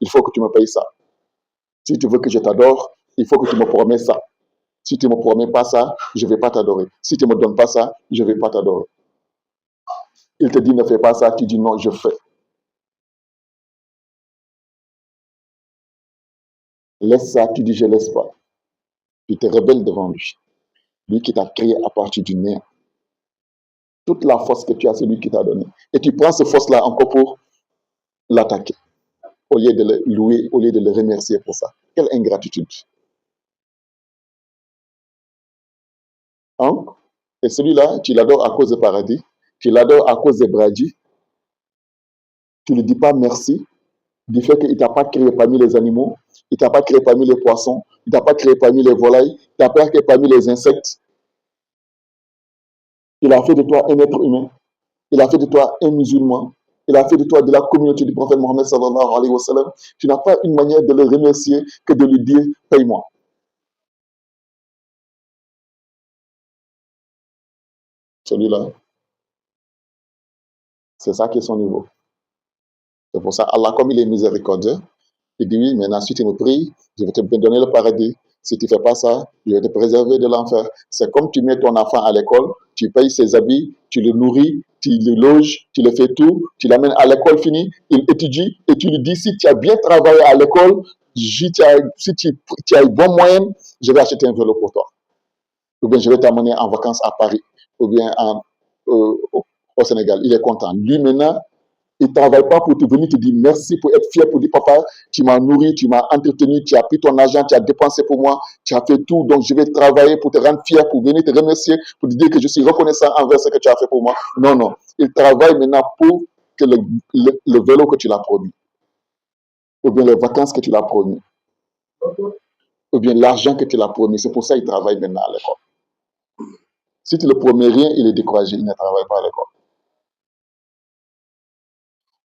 il faut que tu me payes ça. Si tu veux que je t'adore, il faut que tu me promets ça. Si tu ne me promets pas ça, je ne vais pas t'adorer. Si tu ne me donnes pas ça, je ne vais pas t'adorer. Il te dit ne fais pas ça, tu dis non, je fais. Laisse ça, tu dis je ne laisse pas. Tu te rebelles devant lui. Lui qui t'a créé à partir du néant. Toute la force que tu as, c'est lui qui t'a donné. Et tu prends cette force-là encore pour l'attaquer. Au lieu de le louer, au lieu de le remercier pour ça. Quelle ingratitude. Hein? Et celui-là, tu l'adores à cause du paradis. Tu l'adores à cause des bradis. Tu ne lui dis pas merci du fait qu'il ne t'a pas créé parmi les animaux. Il ne t'a pas créé parmi les poissons. Il ne t'a pas créé parmi les volailles. Il ne t'a pas créé parmi les insectes. Il a fait de toi un être humain. Il a fait de toi un musulman. Il a fait de toi de la communauté du prophète Mohammed sallallahu alayhi wa sallam. Tu n'as pas une manière de le remercier que de lui dire paye-moi. Celui-là, c'est ça qui est son niveau. C'est pour ça, Allah, comme il est miséricordieux, il dit oui, maintenant si tu me pries, je vais te donner le paradis. Si tu ne fais pas ça, je vais te préserver de l'enfer. C'est comme tu mets ton enfant à l'école, tu payes ses habits, tu le nourris, tu le loges, tu le fais tout, tu l'amènes à l'école finie, il étudie et tu lui dis si tu as bien travaillé à l'école, si tu as une bonne moyenne, je vais acheter un vélo pour toi. Ou bien je vais t'amener en vacances à Paris, ou bien au Sénégal. Il est content. Lui maintenant, il ne travaille pas pour te venir te dire merci, pour être fier, pour dire papa, tu m'as nourri, tu m'as entretenu, tu as pris ton argent, tu as dépensé pour moi, tu as fait tout, donc je vais travailler pour te rendre fier, pour venir te remercier, pour te dire que je suis reconnaissant envers ce que tu as fait pour moi. Non, non. Il travaille maintenant pour que le vélo que tu l'as promis, ou bien les vacances que tu l'as promis, ou bien l'argent que tu l'as promis. C'est pour ça qu'il travaille maintenant à l'école. Si tu ne le promets rien, il est découragé, il ne travaille pas à l'école.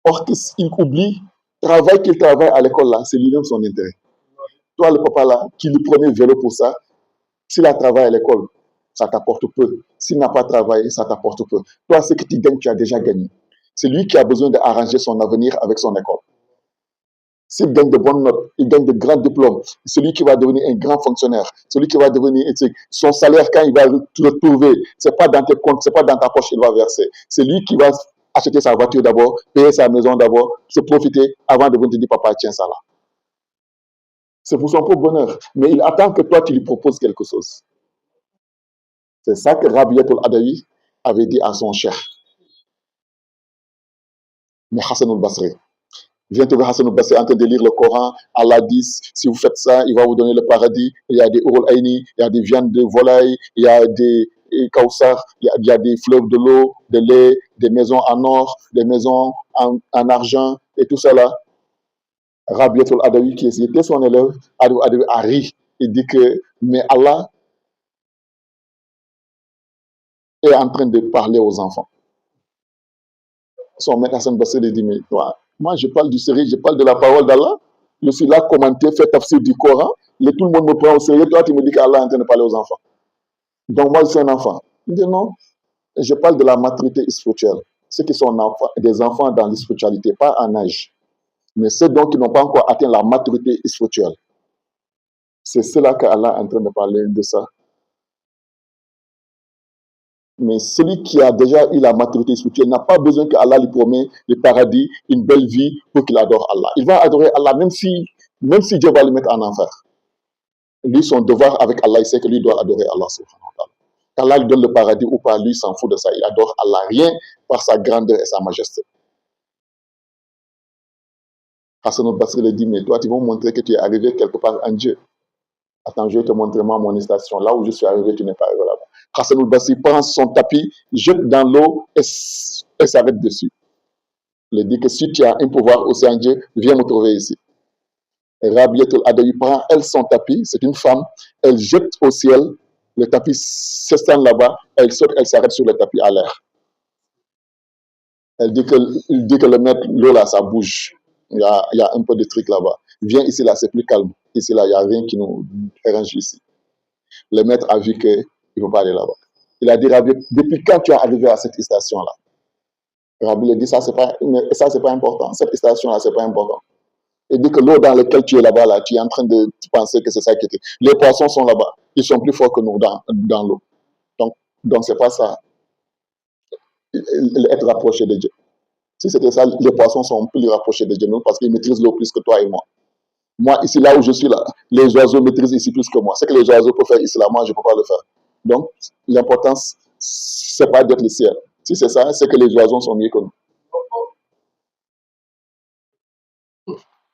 Or, il oublie, travail qu'il travaille à l'école là, c'est lui-même son intérêt. Toi, le papa là, qui lui prenait vélo pour ça, s'il a travaillé à l'école, ça t'apporte peu. S'il n'a pas travaillé, ça t'apporte peu. Toi, ce que tu gagnes, tu as déjà gagné. C'est lui qui a besoin d'arranger son avenir avec son école. S'il gagne de bonnes notes, il gagne de grands diplômes, celui qui va devenir un grand fonctionnaire, celui qui va devenir éthique, son salaire, quand il va le retrouver, ce n'est pas dans tes comptes, ce n'est pas dans ta poche qu'il va verser. C'est lui qui va acheter sa voiture d'abord, payer sa maison d'abord, se profiter avant de venir te dire papa, tiens ça là. C'est pour son propre bonheur. Mais il attend que toi, tu lui proposes quelque chose. C'est ça que Rabiatul Adawi avait dit à son cher. Mais Hassan al-Basri. Viens trouver Hassan al-Basri en train de lire le Coran. Allah dit, si vous faites ça, il va vous donner le paradis. Il y a des Urul Aini, il y a des viandes de volaille, il y a des Kawsar, il y a des fleuves de l'eau, de lait, des maisons en or, des maisons en argent, et tout ça là. Rabiatul Adawi, qui était son élève, a ri. Il dit que, mais Allah est en train de parler aux enfants. Son maître Hassan Basri lui dit, mais toi, moi je parle du sérieux, je parle de la parole d'Allah. Je suis là commenté, fait tafsir du Coran, et tout le monde me prend au sérieux. Toi, tu me dis qu'Allah est en train de parler aux enfants. Donc moi, je suis un enfant. Il dit non, je parle de la maturité spirituelle. Ceux qui sont des enfants dans la spiritualité, pas en âge. Mais ceux donc qui n'ont pas encore atteint la maturité spirituelle. C'est cela qu'Allah est en train de parler de ça. Mais celui qui a déjà eu la maturité spirituelle n'a pas besoin qu'Allah lui promet le paradis, une belle vie pour qu'il adore Allah. Il va adorer Allah même si Dieu va le mettre en enfer. Lui, son devoir avec Allah, il sait que lui doit adorer Allah. Qu'Allah lui donne le paradis ou pas, lui, il s'en fout de ça. Il adore Allah rien par sa grandeur et sa majesté. Hassan al-Basri le dit, mais toi, tu vas me montrer que tu es arrivé quelque part en Dieu. Attends, je vais te montrer moi mon station. Là où je suis arrivé, tu n'es pas arrivé là-bas. Hassan al-Basri prend son tapis, jette dans l'eau et s'arrête dessus. Il dit que si tu as un pouvoir aussi en Dieu, viens me trouver ici. Et Rabiatul Adawi prend, elle, son tapis, c'est une femme, elle jette au ciel, le tapis s'étend là-bas, elle saute, elle s'arrête sur le tapis à l'air. Il dit que le maître, l'eau là, ça bouge. Il y a un peu de truc là-bas. Viens ici, là, c'est plus calme. Ici, là, il n'y a rien qui nous dérange ici. Le maître a vu qu'il ne peut pas aller là-bas. Il a dit, Rabbi, depuis quand tu es arrivé à cette station-là? Rabbi lui dit, ça, c'est pas important. Cette station-là, c'est pas important. Et dit que l'eau dans laquelle tu es là-bas, là, tu es en train de penser que c'est ça qui était. Les poissons sont là-bas. Ils sont plus forts que nous dans l'eau. Donc c'est pas ça, être rapproché de Dieu. Si c'était ça, les poissons sont plus rapprochés de Dieu, non, parce qu'ils maîtrisent l'eau plus que toi et moi. Moi, ici, là où je suis, là, les oiseaux maîtrisent ici plus que moi. Ce que les oiseaux peuvent faire ici, là, moi, je ne peux pas le faire. Donc, l'importance, c'est pas d'être le ciel. Si c'est ça, c'est que les oiseaux sont mieux que nous.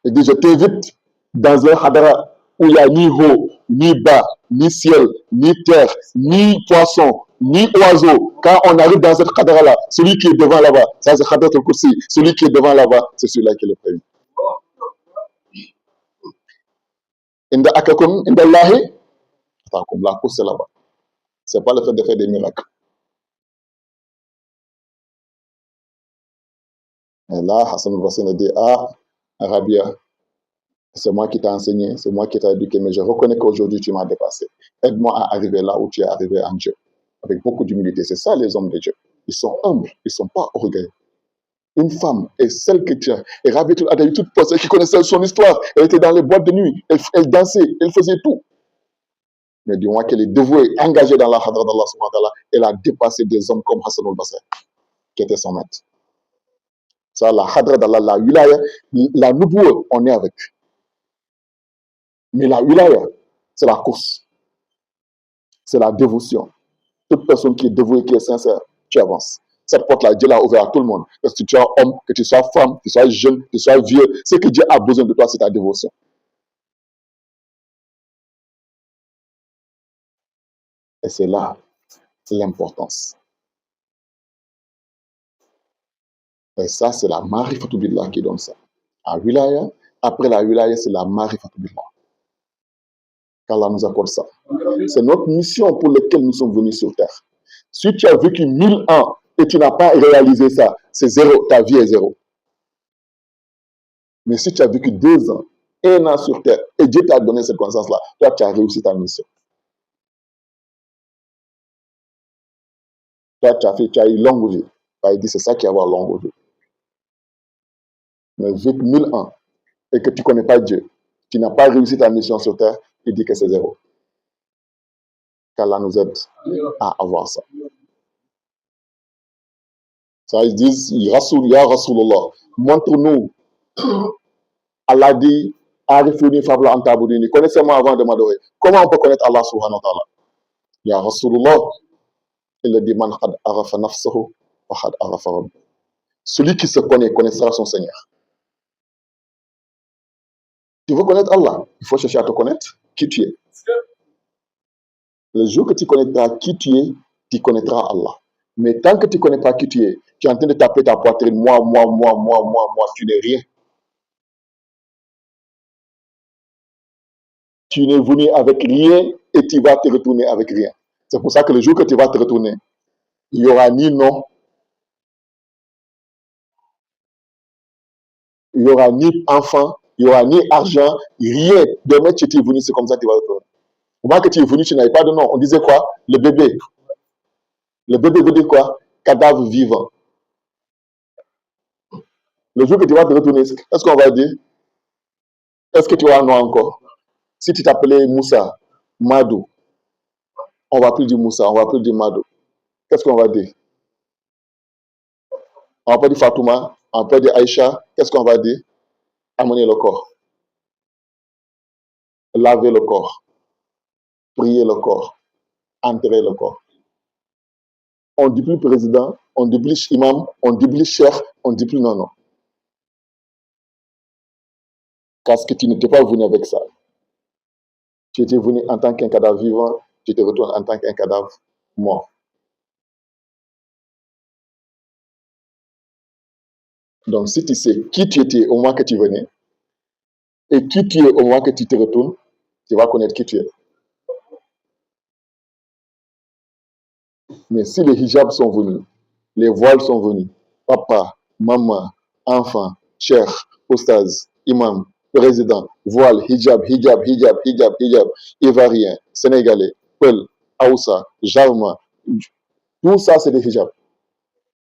Il dit, je t'invite dans un hadara où il n'y a ni haut, ni bas, ni ciel, ni terre, ni poisson, ni oiseau. Quand on arrive dans cette hadara-là, celui qui est devant là-bas, ça c'est Hadrat al-Kursi, celui qui est devant là-bas, c'est celui-là qui est le premier. Inda akakum, inda Allahi, la course c'est là-bas. C'est pas le fait de faire des miracles. Et là, Hassan al-Basri a dit, ah, Arabia, c'est moi qui t'ai enseigné, c'est moi qui t'ai éduqué, mais je reconnais qu'aujourd'hui tu m'as dépassé. Aide-moi à arriver là où tu es arrivé en Dieu. Avec beaucoup d'humilité. C'est ça les hommes de Dieu. Ils sont humbles, ils ne sont pas orgueilleux. Une femme est celle que tu as. Et Rabbi Adaï, toute personne qui connaissait son histoire, elle était dans les boîtes de nuit, elle dansait, elle faisait tout. Mais du moins qu'elle est dévouée, engagée dans la hadra d'Allah subhanahu wa ta'ala, elle a dépassé des hommes comme Hassan al-Basri, qui était son maître. Ça, la hadra d'Allah, la wilaya, la nubuwa, on est avec. Mais la wilaya, c'est la course. C'est la dévotion. Toute personne qui est dévouée, qui est sincère, tu avances. Cette porte-là, Dieu l'a ouverte à tout le monde. Parce que tu sois homme, que tu sois femme, que tu sois jeune, que tu sois vieux, ce que Dieu a besoin de toi, c'est ta dévotion. Et c'est là l'importance. Et ça, c'est la Marifatou Billah qui donne ça. À wilaya, après la wilaya, c'est la Marifatou Billah. qu'Allah nous accorde ça. C'est notre mission pour laquelle nous sommes venus sur terre. Si tu as vécu 1000 ans et tu n'as pas réalisé ça, c'est zéro, ta vie est zéro. Mais si tu as vécu 2 ans, 1 an sur terre, et Dieu t'a donné cette connaissance-là, toi, tu as réussi ta mission. Toi, tu as eu longue vie. Il dit, c'est ça qui est avoir longue vie. Mais vécu 1000 ans et que tu ne connais pas Dieu, tu n'as pas réussi ta mission sur terre, il dit que c'est zéro. Qu'Allah nous aide à avoir ça. Ça, ils disent, Ya Rasulallah, montre-nous. Allah dit, Arifuni fabla antabudini, connaissez-moi avant de m'adorer. Comment on peut connaître Allah subhanahu wa ta'ala? Ya Rasulallah, il dit, man khad arafa nafsahu, wa khad arafa rabbi. Celui qui se connaît connaîtra son Seigneur. Tu veux connaître Allah, il faut chercher à te connaître qui tu es. Le jour que tu connaîtras qui tu es, tu connaîtras Allah. Mais tant que tu ne connais pas qui tu es en train de taper ta poitrine, moi, tu n'es rien. Tu n'es venu avec rien et tu vas te retourner avec rien. C'est pour ça que le jour que tu vas te retourner, il n'y aura ni nom, il n'y aura ni enfant, il n'y aura ni argent, rien. Demain, tu es venu, c'est comme ça que tu vas retourner. Au moment que tu es venu, tu n'avais pas de nom. On disait quoi? Le bébé. Le bébé veut dire quoi? Cadavre vivant. Le jour que tu vas te retourner, est-ce qu'on va dire? Est-ce que tu auras un nom encore? Si tu t'appelais Moussa, Madou, on va plus dire Moussa, on va plus dire Madou. Qu'est-ce qu'on va dire? On va pas dire Fatouma, on va pas dire Aïcha. Qu'est-ce qu'on va dire? Amener le corps. Laver le corps. Prier le corps. Enterrer le corps. On ne dit plus président, on ne dit plus imam, on ne dit plus chef, on ne dit plus non. Parce que tu n'étais pas venu avec ça. Tu étais venu en tant qu'un cadavre vivant, tu te retournes en tant qu'un cadavre mort. Donc, si tu sais qui tu étais au moment que tu venais et qui tu es au moment que tu te retournes, tu vas connaître qui tu es. Mais si les hijabs sont venus, les voiles sont venus, papa, maman, enfant, cheikh, oustaz, imam, président, voile, hijab, ivoirien, sénégalais, peul, haoussa, jarma, tout ça c'est des hijabs.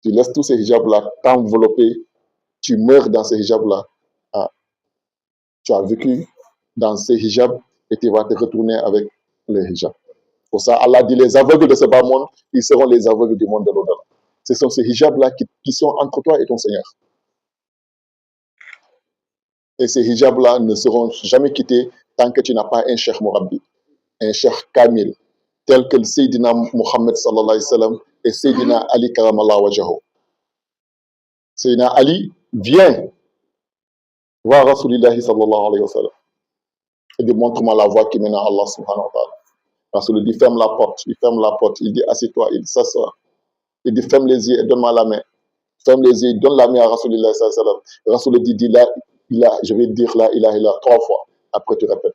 Tu laisses tous ces hijabs-là t'envelopper, tu meurs dans ces hijabs-là. Ah, tu as vécu dans ces hijabs et tu vas te retourner avec les hijabs. Pour ça, Allah dit les aveugles de ce bas monde, ils seront les aveugles du monde de l'au-delà. Ce sont ces hijabs-là qui sont entre toi et ton Seigneur. Et ces hijabs-là ne seront jamais quittés tant que tu n'as pas un cheikh Mourabbi, un cheikh Kamil, tel que le Sayyidina Muhammad sallallahu alayhi wa sallam et Sayyidina Ali karamallahu wajhahu. Sayyidina Ali vient voir Rasulillahi sallallahu alayhi wa sallam et dit montre-moi la voie qui mène à Allah subhanahu wa ta'ala. Rasul dit ferme la porte, il ferme la porte, il dit assieds-toi, il s'assoit, il dit ferme les yeux et donne-moi la main. Ferme les yeux, donne la main à Rasulillahi sallallahu alayhi wa sallam. Rasul dit je vais dire la ilaha illallah 3 fois, après tu répètes.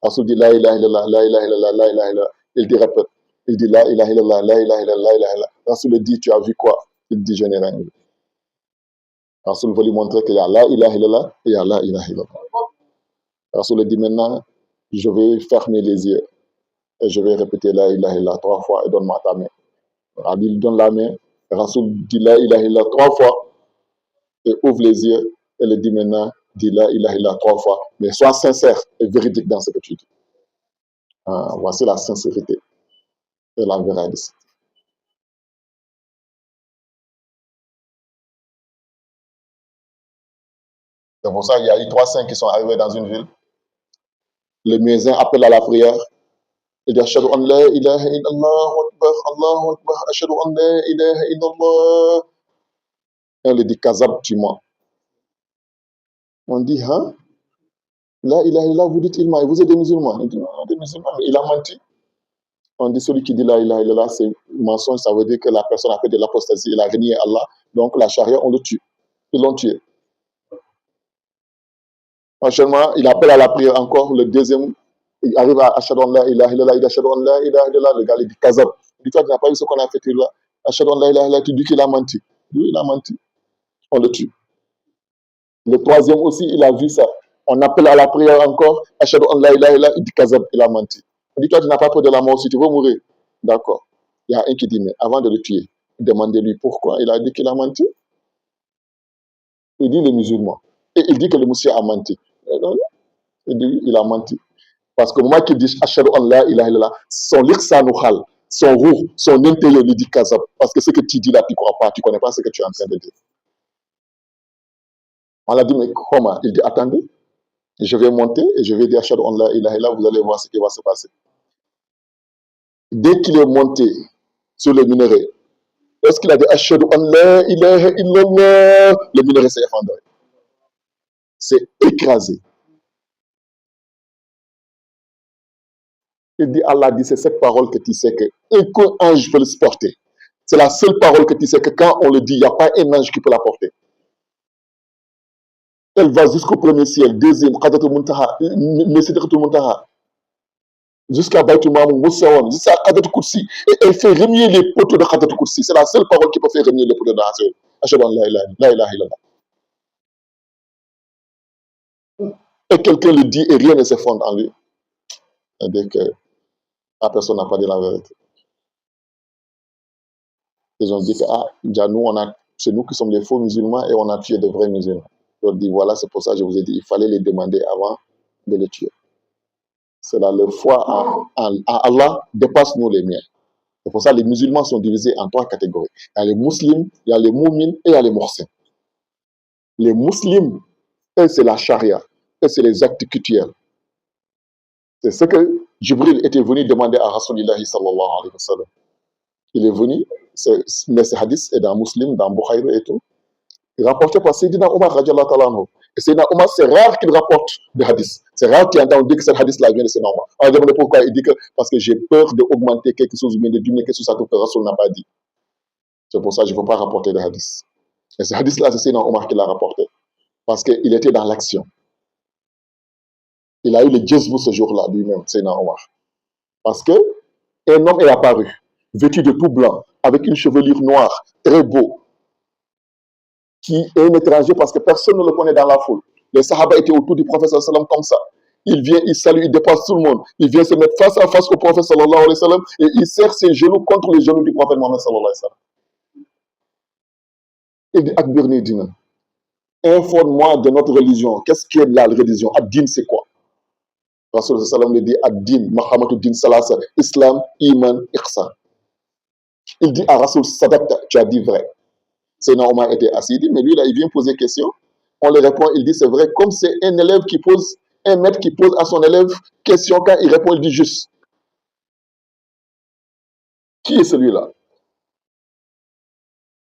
Rasul dit la ilaha illallah, la ilaha illallah, la ilaha illallah. Il dit répète. Il dit la ilaha illallah, la ilaha illallah, la ilaha illallah. Rasul dit tu as vu quoi? Il dit je n'ai rien vu. Rasul veut lui montrer qu'il y a la ilaha illallah et il y a la ilaha illallah. Rasul dit maintenant je vais fermer les yeux et je vais répéter la ilaha illallah 3 fois et donne-moi ta main. Il donne la main. Rasul dit la ilaha illallah 3 fois et ouvre les yeux et le dit maintenant dis la ilaha illallah 3 fois, mais sois sincère et véridique dans ce que tu dis. Voici la sincérité et la véracité. C'est pour ça qu'il y a eu 3 saints qui sont arrivés dans une ville. Le muezzin appelle à la prière. Il dit Ashhadu an la ilaha illallah Allahu akbar, Ashhadu an la ilaha illallah. Et on lui dit Kazab, tu mens. On dit hein? La ilaha illallah, vous dites il ment. Vous êtes des musulmans. Il dit non, des musulmans, mais il a menti. On dit celui qui dit la ilaha illallah, c'est mensonge, ça veut dire que la personne a fait de l'apostasie, il a renié Allah. Donc la charia, on le tue. Ils l'ont tué. Franchement, il appelle à la prière encore, le deuxième, il arrive à Ashhadu an la ilaha illallah, il dit Ashhadu an la ilaha illallah, le gars il dit Kazab. Il dit toi tu n'as pas vu ce qu'on a fait là. Ashhadu an la ilaha illallah, tu dis qu'il a menti. Oui, il a menti. On le tue. Le troisième aussi, il a vu ça. On appelle à la prière encore, Ashhadu an la ilaha illallah, il dit Kazab, il a menti. Il dit toi tu n'as pas peur de la mort si tu veux mourir. D'accord. Il y a un qui dit mais avant de le tuer, demandez-lui pourquoi il a dit qu'il a menti. Il dit les musulmans. Et il dit que le monsieur a menti. Il dit il a menti. Parce que le moment qu'il dit Ashhadu an la ilaha illallah, son liqsanukhal, son roux, son intérieur lui dit Kazab. Parce que ce que tu dis là, tu ne crois pas, tu ne connais pas ce que tu es en train de dire. On l'a dit, mais comment? Il dit attendez, je vais monter et je vais dire Ashhadu an la ilaha illallah, vous allez voir ce qui va se passer. Dès qu'il est monté sur le minaret, lorsqu'il a dit Ashhadu an la ilaha illallah, le minaret s'est effondré. C'est écrasé. Il dit, Allah dit, c'est cette parole que tu sais qu'aucun ange peut le supporter. C'est la seule parole que tu sais que quand on le dit, il n'y a pas un ange qui peut la porter. Elle va jusqu'au premier ciel, deuxième, Qadratul Muntaha, Sidratul Muntaha, jusqu'à Baytul Mamoun, Moussawan, jusqu'à Qadratul Kursi. Et elle fait remuer les poteaux de Qadratul Kursi. C'est la seule parole qui peut faire remuer les poteaux de Hazir. Ashhadu an la ilaha illallah. Et quelqu'un le dit et rien ne s'effondre en lui. C'est-à-dire que la personne n'a pas dit la vérité. Ils ont dit que c'est nous qui sommes les faux musulmans et on a tué de vrais musulmans. Je leur dis voilà, c'est pour ça que je vous ai dit, il fallait les demander avant de les tuer. C'est là leur foi à Allah dépasse nous les miens. C'est pour ça que les musulmans sont divisés en 3 catégories. Il y a les musulmans, il y a les moumines et il y a les muhsins. Les musulmans, eux, c'est la charia. Eux, c'est les actes cultuels. C'est ce que Jibril était venu demander à Rasulillahi sallallahu alayhi wa sallam. Il est venu, mais ce hadith est dans Muslim, dans Bukhari et tout. Il rapporté par Sayyidina Omar radiallahu ta'ala anhu. Et Sayyidina Omar, c'est rare qu'il rapporte des hadiths. C'est rare qu'il entende dire que ce hadith-là vient de Sayyidina Omar. On demande pourquoi. Il dit que parce que j'ai peur d'augmenter quelque chose ou bien de diminuer quelque chose que Rasul n'a pas dit. C'est pour ça que je ne veux pas rapporter des hadiths. Et ce hadith-là, c'est Sayyidina Omar qui l'a rapporté. Parce qu'il était dans l'action. Il a eu le jazbou ce jour-là, lui-même, Sayyidina Omar. Parce qu'un homme est apparu, vêtu de tout blanc, avec une chevelure noire, très beau, qui est un étranger parce que personne ne le connaît dans la foule. Les Sahaba étaient autour du prophète sallallahu alayhi wa sallam comme ça. Il vient, il salue, il dépasse tout le monde. Il vient se mettre face à face au prophète sallallahu alayhi wa sallam et il serre ses genoux contre les genoux du prophète Mohammed sallallahu alayhi wa sallam. Il dit Akbirni dina. informe-moi de notre religion. Qu'est-ce qu'est la religion? Ad-din, c'est quoi? Rasul sallam le dit Ad-din, Muhammadu din salasa, Islam, Iman, Ihsan. Il dit à Rasul Sadaqta, tu as dit vrai. Seyna Omar était assis, il dit, mais lui là, il vient poser question. On lui répond, il dit c'est vrai, comme c'est un élève qui pose, un maître qui pose à son élève question, quand il répond, il dit juste. Qui est celui-là?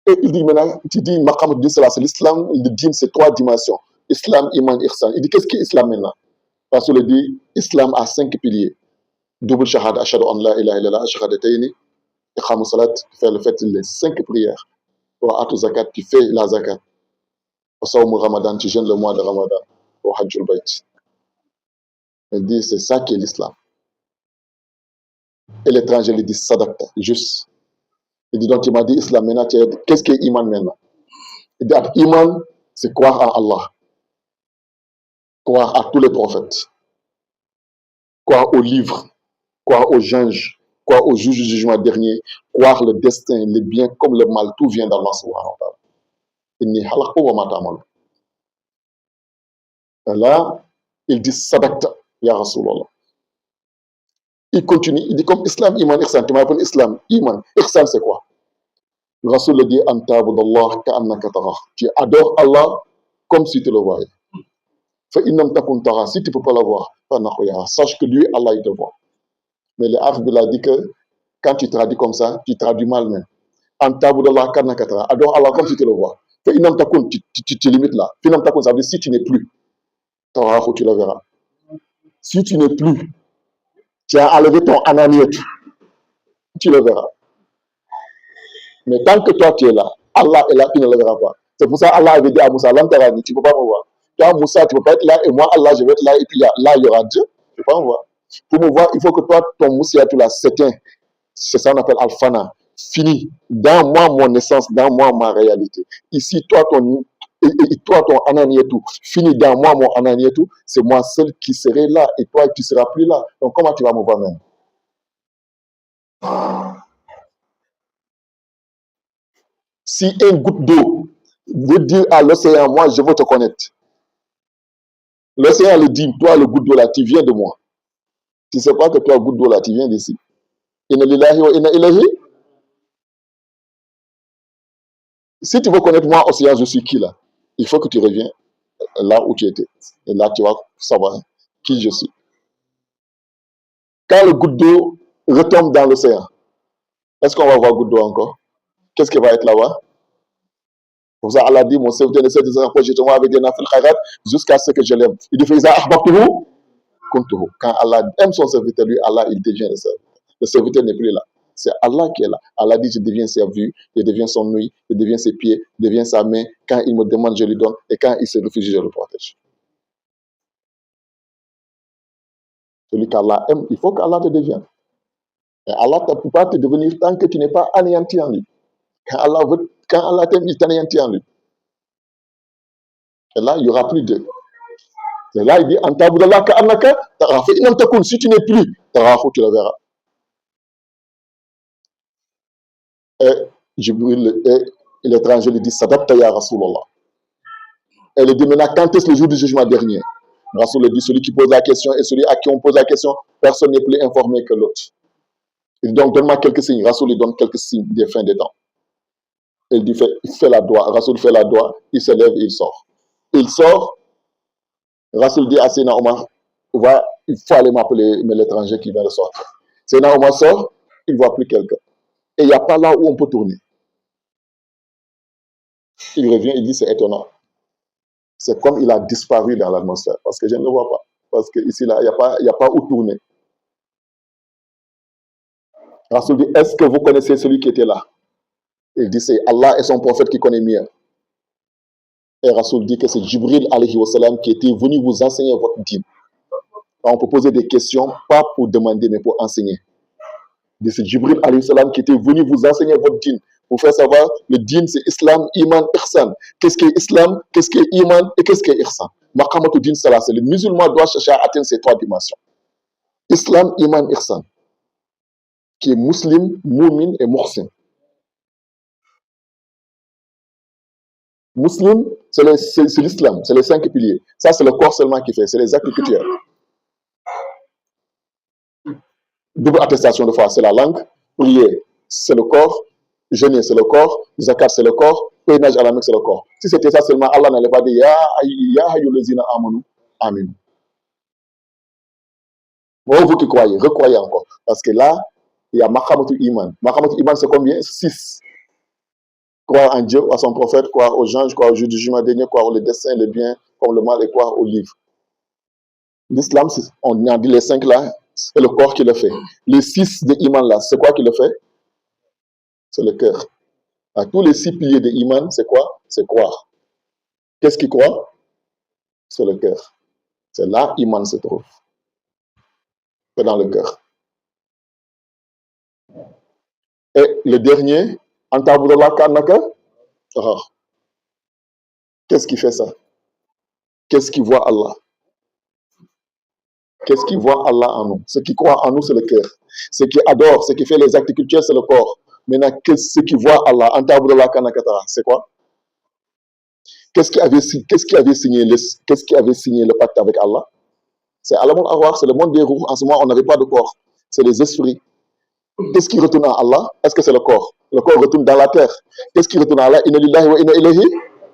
Et il dit maintenant, tu dis Muhammadu din salasa, l'islam, le din, c'est trois dimensions. Islam, Iman, Ihsan. Il dit, qu'est-ce qu'est Islam maintenant? Rasul dit, Islam a 5 piliers. Double shahad, ashhadu an la ilaha illallah, shahadatayni, iqamu salat, faire le fait les 5 prières. Wa atu zakat, tu fais la zakat. Wa sawmu ramadan, tu jeûnes le mois de ramadan. Wa hajjul bayt. Il dit, c'est ça qui est l'islam. Et l'étranger lui dit, sadaqta, juste. Il dit, donc il m'a dit, islam maintenant, qu'est-ce qui est iman maintenant? Il dit, iman, c'est croire en Allah. Croire à tous les prophètes. Croire aux livres. Croire aux anges. Croire aux juges du jugement dernier. Croire le destin, le bien comme le mal, tout vient d'Allah subhanahu wa ta'ala. Inni halaqu wa ma ta'malu. Et là, il dit sadaqta, ya Rasulallah. Il continue, il dit comme islam, iman, ihsan. Tu m'as appelé islam, iman. Ihsan, c'est quoi? Le Rasul le dit, anta abudallah ka'annaka tarah. Tu adores Allah comme si tu le voyais. Fa innam takun tarah. Si tu ne peux pas l'avoir, sache que lui, Allah, il te voit. Mais le Arf a dit que quand tu traduis comme ça, tu traduis mal même. Anta abudallah ka'annaka tarah. Adore Allah comme si tu le vois. Fa innam takun, tu limites là. Fa innam takun, ça veut dire si tu n'es plus, tarah, tu le verras. Si tu n'es plus, tu as enlevé ton ananiyat, tu le verras. Mais tant que toi tu es là, Allah est là, tu ne le verras pas. C'est pour ça Allah avait dit à Moussa, l'antarani, tu ne peux pas me voir. Toi, Moussa, tu ne peux pas être là, et moi, Allah, je vais être là, et puis là, il y aura Dieu. Tu ne peux pas me voir. Pour me voir, il faut que toi, ton Moussa, tu l'as s'éteint. C'est ça qu'on appelle Al-Fana. Fini. Dans moi, mon essence, dans moi, ma réalité. Ici, toi, ton ananiétou, fini dans moi, mon ananiétou, c'est moi seul qui serai là, et toi, tu ne seras plus là. Donc, comment tu vas me voir même? Si une goutte d'eau veut dire à l'océan, moi, je veux te connaître. L'océan le dit, toi, le goutte d'eau là, tu viens de moi. Tu ne sais pas que toi, goutte d'eau là, tu viens d'ici. Inna lillahi wa inna ilayhi. Si tu veux connaître moi, océan, je suis qui là? Il faut que tu reviens là où tu étais. Et là, tu vas savoir qui je suis. Quand le goutte d'eau retombe dans l'océan, est-ce qu'on va voir goutte d'eau encore? Qu'est-ce qui va être là-bas? Pour ça, Allah dit, mon serviteur ne sait de s'approcher de moi avec des nafil khayrat jusqu'à ce que je l'aime. Il dit, Faiza ahbabtuhu kuntuhu. Quand Allah aime son serviteur, lui, Allah, il devient le serviteur. Le serviteur n'est plus là. C'est Allah qui est là. Allah dit, je deviens sa vue, je deviens son œil, je deviens ses pieds, je deviens sa main. Quand il me demande, je lui donne. Et quand il se réfugie, je le protège. Celui qu'Allah aime, il faut qu'Allah te devienne. Et Allah ne peut pas te devenir tant que tu n'es pas anéanti en lui. Quand Allah t'aime, il t'anéantit en lui. Et là, il n'y aura plus de. Et là, il dit, Antabudallah ka'annaka tarahu. Si tu n'es plus, tarahu, tu le verras. Et Jibril, et l'étranger lui dit, Sadaqta ya Rasulallah. Elle lui dit maintenant, quand est-ce le jour du jugement dernier? Rasoul lui dit, celui qui pose la question et celui à qui on pose la question, personne n'est plus informé que l'autre. Il dit donc, donne-moi quelques signes. Rasoul lui donne quelques signes des fins des temps. Il dit, fais la doigt. Rasoul fait la doigt, il se lève et il sort. Il sort. Rasoul dit à Séna Omar, il faut aller m'appeler l'étranger qui vient de sortir. Séna Omar sort, il ne voit plus quelqu'un. Et il n'y a pas là où on peut tourner. Il revient, il dit, c'est étonnant. C'est comme il a disparu dans l'atmosphère, parce que je ne le vois pas. Parce qu'ici, là, il n'y a pas où tourner. Rasoul dit, est-ce que vous connaissez celui qui était là? Il dit, c'est Allah et son prophète qui connaissent mieux. Et Rasoul dit que c'est Jibril alayhi wa sallam qui était venu vous enseigner votre dîme. On peut poser des questions, pas pour demander, mais pour enseigner. C'est Jibril alayhi wa sallam qui était venu vous enseigner votre dîme. Pour faire savoir, le dîme, c'est Islam, Iman, Ihsan. Qu'est-ce qu'est Islam, qu'est-ce qu'est Iman et qu'est-ce qu'est Ihsan? Maqamatul din salah, c'est le musulman doit chercher à atteindre ces 3 dimensions. Islam, Iman, Ihsan. Qui est musulman, mu'min et muhsin. Muslim, c'est l'islam, c'est les 5 piliers. Ça, c'est le corps seulement qui fait, c'est les actes culturels. Double attestation de foi, c'est la langue. Prier, c'est le corps. Jeûner, c'est le corps. Zakat, c'est le corps. Pèlerinage à la Mecque, c'est le corps. Si c'était ça seulement, Allah n'allait pas dire Ya hayyulazina amanu. Amen. Bon, vous qui croyez, recroyez encore. Parce que là, il y a Makamatul Iman. Makamatul Iman, c'est combien? 6. Croire en Dieu, à son prophète, croire aux anges, croire au jour du jugement dernier, croire au destin, le bien, comme le mal, et croire au livre. L'islam, on a dit les 5 là, c'est le corps qui le fait. Les 6 de Iman là, c'est quoi qui le fait? C'est le cœur. À tous les 6 piliers de Iman, c'est quoi? C'est croire. Qu'est-ce qui croit? C'est le cœur. C'est là Iman se trouve. C'est dans le cœur. Et le dernier, Antabudallah Kanaka, qu'est-ce qui fait ça? Qu'est-ce qui voit Allah? Qu'est-ce qui voit Allah en nous? Ce qui croit en nous, c'est le cœur. Ce qui adore, ce qui fait les actes culturels, c'est le corps. Maintenant, ce qui voit Allah, Antabudallah Kanaka, c'est quoi? Qu'est-ce qui avait signé le pacte avec Allah? C'est Alamul Arwah, c'est le monde des roues. En ce moment, on n'avait pas de corps. C'est les esprits. Qu'est-ce qui retourne à Allah? Est-ce que c'est le corps? Le corps retourne dans la terre. Qu'est-ce qui retourne à Allah? Inna lillahi wa inna ilayhi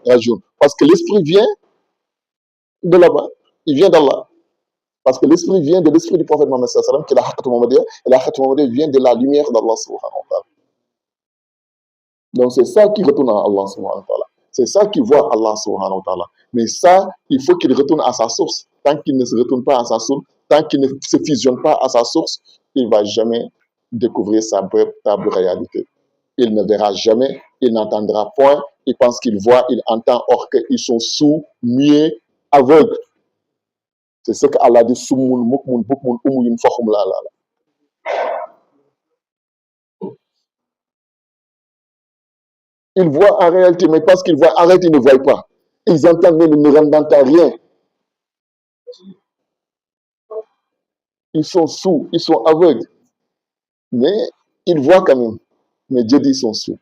rajiun. Parce que l'esprit vient de là-bas. Il vient d'Allah. Parce que l'esprit vient de l'esprit du prophète Mohammed sallallahu alayhi wa sallam, qui est la Haqqat Muhammadiyya. Et la Haqqat Muhammadiyya vient de la lumière d'Allah subhanahu wa ta'ala. Donc c'est ça qui retourne à Allah subhanahu wa ta'ala. C'est ça qui voit Allah subhanahu wa ta'ala. Mais ça, il faut qu'il retourne à sa source. Tant qu'il ne se retourne pas à sa source, tant qu'il ne se fusionne pas à sa source, il ne va jamais découvrir sa véritable réalité. Il ne verra jamais, il n'entendra point, il pense qu'il voit, il entend, or qu'ils sont sourds, muets, aveugles. C'est ce qu'Allah dit, Summun, Mukmun, Bukmun, Umuyun, Fahum, la, la, la. Ils voient en réalité, mais parce qu'ils voient, en réalité, ils ne voient pas. Ils entendent, mais ils ne entendent rien. Ils sont sourds, ils sont aveugles. Mais ils voient quand même. Mais Dieu dit qu'ils sont sourds.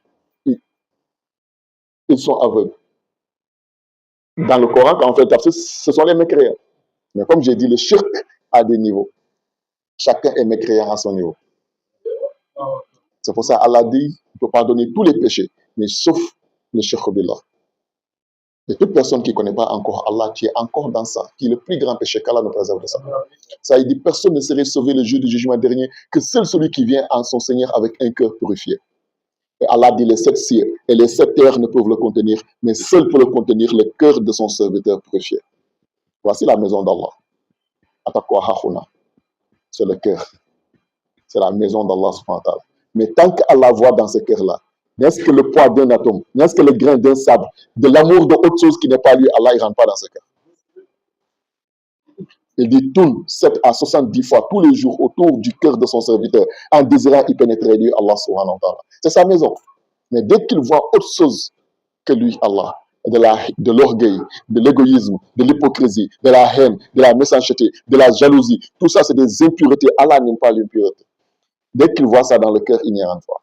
Ils sont aveugles. Dans le Coran, quand on fait le tafsir, ce sont les mécréants. Mais comme j'ai dit, le shirk a des niveaux. Chacun est mécréant à son niveau. C'est pour ça Allah dit qu'il peut pardonner tous les péchés, mais sauf le shirk billah. Et toute personne qui ne connaît pas encore Allah, qui est encore dans ça, qui est le plus grand péché, qu'Allah nous préserve de ça. Ça, il dit, personne ne serait sauvé le jour du jugement dernier que seul celui qui vient en son Seigneur avec un cœur purifié. Et Allah dit, les 7 cieux et les 7 terres ne peuvent le contenir, mais seul peut le contenir le cœur de son serviteur purifié. Voici la maison d'Allah. Atakwa hahuna. C'est le cœur. C'est la maison d'Allah subhanahu wa ta'ala. Mais tant qu'Allah voit dans ce cœur-là, n'est-ce que le poids d'un atome, n'est-ce que le grain d'un sable, de l'amour de autre chose qui n'est pas lui, Allah, il ne rentre pas dans ce cœur. Il dit tourne 7 à 70 fois tous les jours autour du cœur de son serviteur en désirant y pénétrer lui, Allah subhanahu wa ta'ala. C'est sa maison. Mais dès qu'il voit autre chose que lui, Allah, de l'orgueil, de l'égoïsme, de l'hypocrisie, de la haine, de la méchanceté, de la jalousie, tout ça c'est des impuretés. Allah n'aime pas l'impureté. Dès qu'il voit ça dans le cœur, il n'y rentre pas.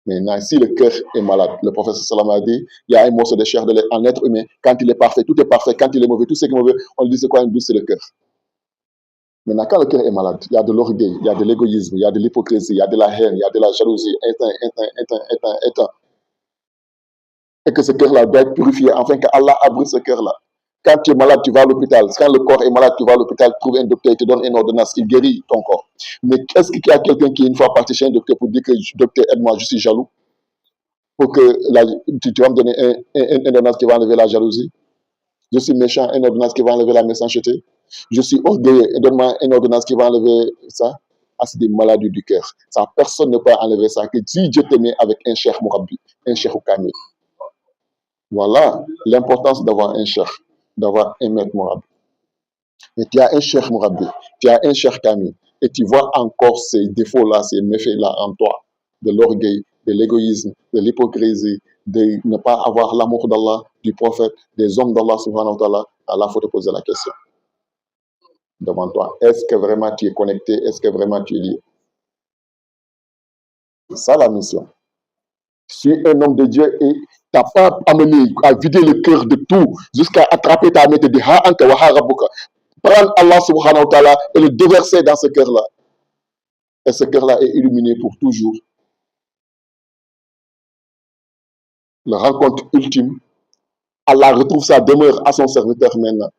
Maintenant, si le cœur est malade, le prophète sallam a dit, il y a un morceau de chair en être humain. Quand il est parfait, tout est parfait. Quand il est mauvais, tout ce qui est mauvais, on lui dit c'est quoi une douce, c'est le cœur. Maintenant, quand le cœur est malade, il y a de l'orgueil, il y a de l'égoïsme, il y a de l'hypocrisie, il y a de la haine, il y a de la jalousie, et que ce cœur-là doit être purifié, afin qu'Allah abrite ce cœur-là. Quand tu es malade, tu vas à l'hôpital. Quand le corps est malade, tu vas à l'hôpital, trouve un docteur, il te donne une ordonnance, il guérit ton corps. Mais est-ce qu'il y a quelqu'un qui est une fois parti chez un docteur pour dire que docteur, aide-moi, je suis jaloux? Pour que tu vas me donner une ordonnance qui va enlever la jalousie? Je suis méchant, une ordonnance qui va enlever la méchanceté? Je suis orgueilleux, donne-moi une ordonnance qui va enlever ça? Ah, c'est des maladies du cœur. Ça, personne ne peut enlever ça. Que si Dieu te met avec un cheikh mourabbi, un cheikh kamil. Voilà l'importance d'avoir un cheikh, d'avoir un maître mourabbi. Mais tu as un cheikh mourabbi, tu as un cheikh kamil, et tu vois encore ces défauts-là, ces méfaits-là en toi, de l'orgueil, de l'égoïsme, de l'hypocrisie, de ne pas avoir l'amour d'Allah, du prophète, des hommes d'Allah subhanahu wa ta'ala. Allah, il faut te poser la question devant toi. Est-ce que vraiment tu es connecté? Est-ce que vraiment tu es lié? C'est ça la mission. Tu es un homme de Dieu et tu n'as pas amené à vider le cœur de tout jusqu'à attraper ta main et te dire Ha anta wa ha rabbuka. Prendre Allah subhanahu wa ta'ala et le déverser dans ce cœur-là. Et ce cœur-là est illuminé pour toujours. La rencontre ultime, Allah retrouve sa demeure à son serviteur maintenant.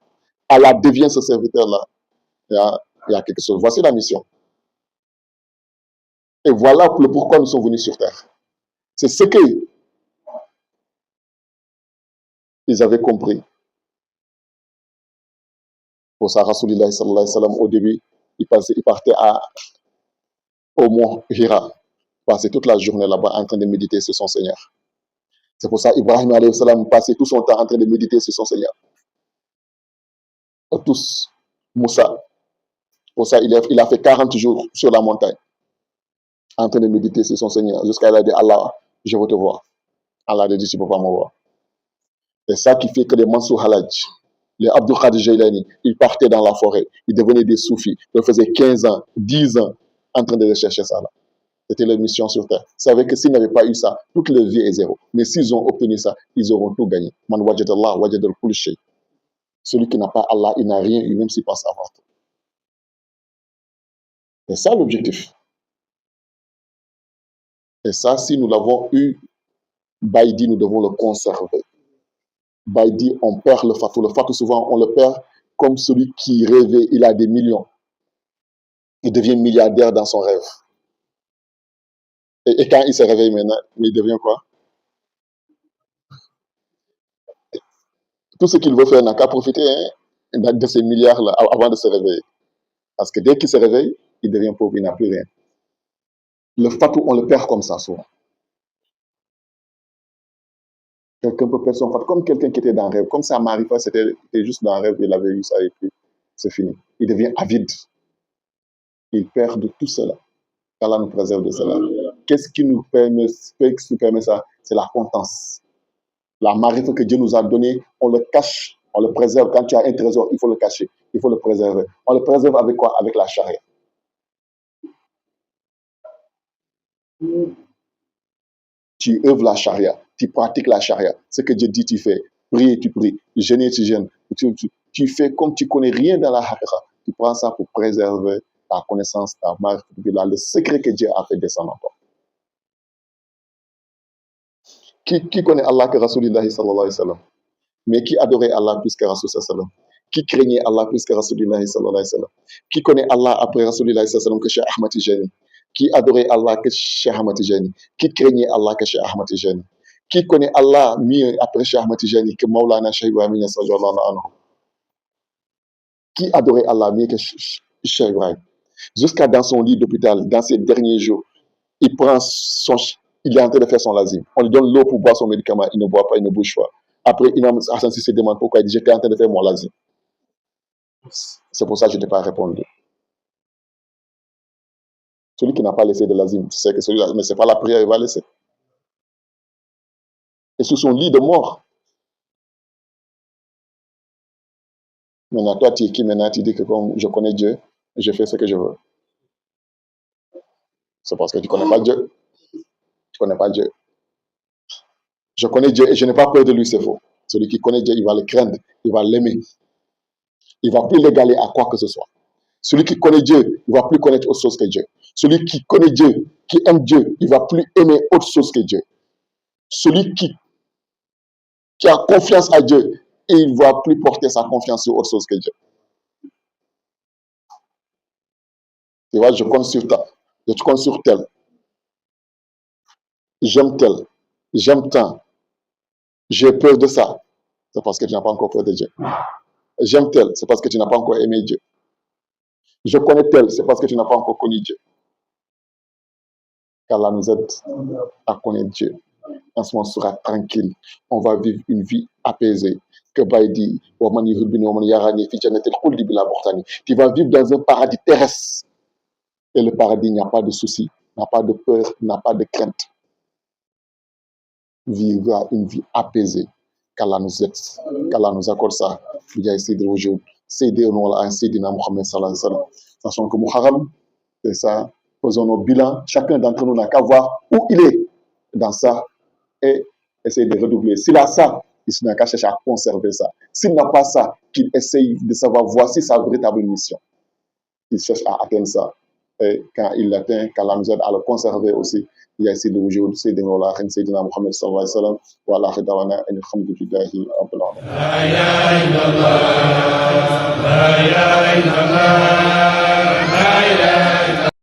Allah devient ce serviteur-là. Il y a quelque chose. Voici la mission. Et voilà le pourquoi nous sommes venus sur terre. C'est ce qu'ils avaient compris. Pour ça, Rasulullah sallallahu alayhi wa sallam, au début, il partait au mont Hira. Il passait toute la journée là-bas en train de méditer sur son Seigneur. C'est pour ça Ibrahim alayhi salam passait tout son temps en train de méditer sur son Seigneur. Et tous, Moussa. Pour ça, il a fait 40 jours sur la montagne en train de méditer sur son Seigneur. Jusqu'à il a dit Allah, je veux te voir. Allah a dit tu ne peux pas me voir. C'est ça qui fait que les Mansour Halaj, les Abdul Qadir Jailani, ils partaient dans la forêt. Ils devenaient des soufis. Ils faisaient 15 ans, 10 ans en train de rechercher ça là. C'était leur mission sur terre. Ils savaient que s'ils n'avaient pas eu ça, toute leur vie est zéro. Mais s'ils ont obtenu ça, ils auront tout gagné. Man wajad Allah, wajad al-kulli shay. Celui qui n'a pas Allah, il n'a rien eu, même s'il pense avoir tout. C'est ça l'objectif. Et ça, si nous l'avons eu, Baïdi, nous devons le conserver. Baïdi, on perd le fatou. Le fatou, souvent, on le perd comme celui qui rêvait, il a des millions. Il devient milliardaire dans son rêve. Et quand il se réveille maintenant, il devient quoi? Tout ce qu'il veut faire n'a qu'à profiter de ces milliards-là avant de se réveiller. Parce que dès qu'il se réveille, il devient pauvre, il n'a plus rien. Le fatou, on le perd comme ça, souvent. Quelqu'un peut perdre son fatou, comme quelqu'un qui était dans un rêve. Comme ça, Marifa, c'était juste dans un rêve, il avait eu ça et puis c'est fini. Il devient avide. Il perd de tout cela. Allah nous préserve de cela. Qu'est-ce qui nous permet ça? C'est la contence. La marifa que Dieu nous a donnée, on le cache, on le préserve. Quand tu as un trésor, il faut le cacher, il faut le préserver. On le préserve avec quoi? Avec la charia. Tu œuvres la charia, tu pratiques la charia. Ce que Dieu dit, tu fais. Prier, tu pries. Jeûner, tu jeûnes. Tu fais comme tu connais rien dans la haqiqa. Tu prends ça pour préserver ta connaissance, ta marifa, le secret que Dieu a fait descendre encore. Qui connaît Allah que Rasulullah sallallahu alayhi wa sallam? Mais qui adorait Allah plus que Rasul sallallahu alayhi wa sallam? Qui craignait Allah plus que Rasulullah sallallahu alayhi wa sallam? Qui connaît Allah après Rasulullah sallallahu alayhi wa sallam que Cheikh Ahmad Tijani? Qui adorait Allah que Cheikh Ahmad Tijani? Qui craignait Allah que Cheikh Ahmad Tijani? Qui connaît Allah mieux après Cheikh Ahmad Tijani que Maulana Cheikh Ibrahim Niass radiyallahu anhu? Qui adorait Allah mieux que Cheikh Ibrahim? Jusqu'à dans son lit d'hôpital, dans ses derniers jours, il est en train de faire son lazim. On lui donne l'eau pour boire son médicament, il ne boit pas, il ne bouge pas. Après, Imam Hassan se demande pourquoi il dit j'étais en train de faire mon lazim. C'est pour ça que je n'ai pas répondu. Celui qui n'a pas laissé de lazim, c'est que celui-là, mais ce n'est pas la prière, il va laisser. Et sur son lit de mort. Maintenant, toi, tu es qui maintenant? Tu dis que comme je connais Dieu, je fais ce que je veux. C'est parce que tu ne connais pas Dieu. Tu ne connais pas Dieu. Je connais Dieu et je n'ai pas peur de lui, c'est faux. Celui qui connaît Dieu, il va le craindre, il va l'aimer. Il ne va plus l'égaler à quoi que ce soit. Celui qui connaît Dieu, il ne va plus connaître autre chose que Dieu. Celui qui connaît Dieu, qui aime Dieu, il ne va plus aimer autre chose que Dieu. Celui qui a confiance à Dieu, il ne va plus porter sa confiance sur autre chose que Dieu. Tu vois, je compte sur toi. Je compte sur tel. J'aime tel. J'aime tant. J'ai peur de ça. C'est parce que tu n'as pas encore peur de Dieu. J'aime tel. C'est parce que tu n'as pas encore aimé Dieu. Je connais tel. C'est parce que tu n'as pas encore connu Dieu. Qu'Allah nous aide à connaître Dieu. En ce moment, on sera tranquille. On va vivre une vie apaisée. Que Baïdi, tu vas vivre dans un paradis terrestre. Et le paradis, il n'y a pas de soucis, n'a pas de peur, n'a pas de crainte. Vivra une vie apaisée. Qu'Allah nous aide, qu'Allah nous accorde ça. Il y a essayé de aujourd'hui. C'est de nous à Sayyidina Muhammad sallallahu alayhi wa sallam. Sachant que Muharram, c'est ça. Faisons nos bilans. Chacun d'entre nous n'a qu'à voir où il est dans ça et essayer de redoubler. S'il a ça, il n'a qu'à chercher à conserver ça. S'il n'a pas ça, qu'il essaye de savoir, voici sa véritable mission. Il cherche à atteindre ça. Et quand il l'atteint, quand la misère à le conserver aussi, il y a essayé de bouger au-dessus de nos là, Sayyidina Muhammad sallallahu alayhi wa sallam, wa ala khidawana, et alhamdulillahi rabbil alamin. La ilaha illallah, la ilaha illallah.